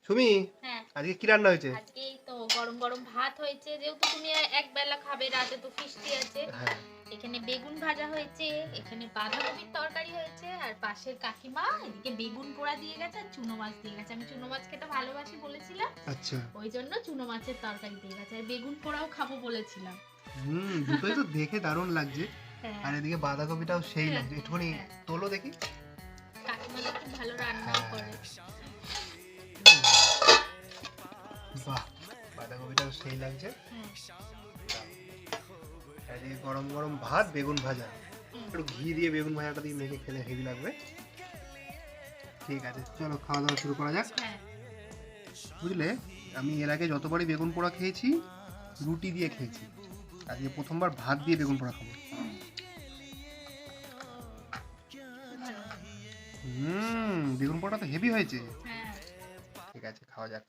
সুমি, হ্যাঁ আজকে কি রান্না হয়েছে? আজকে এই তো গরম গরম ভাত হয়েছে, যেহেতু তুমি এক বেলা খাবে, রাতে তো ফিস্টি আছে। হ্যাঁ। এখানে বেগুন ভাজা হয়েছে, এখানে বাঁধাকপির তরকারি হয়েছে, আর পাশের কাকিমা এদিকে বেগুন পোড়া দিয়ে গেছে আর চুনো মাছ দিয়ে গেছে। আমি চুনো মাছ খেতে ভালোবাসি বলেছিলাম, আচ্ছা। ওই জন্য চুনো মাছের তরকারি দিয়ে গেছে, আর বেগুন পোড়াও খাবো বলেছিলাম। দুটোই তো দেখে দারুণ লাগছে। হ্যাঁ আর এদিকে বাঁধাকপিটাও সেই লাগছে। একটুখানি হ্যাঁ। তোলো দেখি। কাকিমা তো খুব ভালো রান্নাও করে। বাহ, বাঁধাকপিটাও সেই লাগছে। হুম, আর এদিকে গরম গরম ভাত, বেগুন ভাজা। হুম। একটু ঘি দিয়ে বেগুন ভাজাটা দিয়ে মেখে খেলে হেভি লাগবে। ঠিক আছে, চলো খাওয়া দাওয়া শুরু করা যাক। হ্যাঁ বুঝলে, আমি এর আগে যতবারই বেগুন পোড়া খেয়েছি রুটি দিয়ে খেয়েছি, আজকে প্রথমবার ভাত দিয়ে বেগুন পোড়া খাবো। ভালো। বেগুন পোড়া তো হেভি হয়েছে। হ্যাঁ ঠিক আছে, খাওয়া যাক।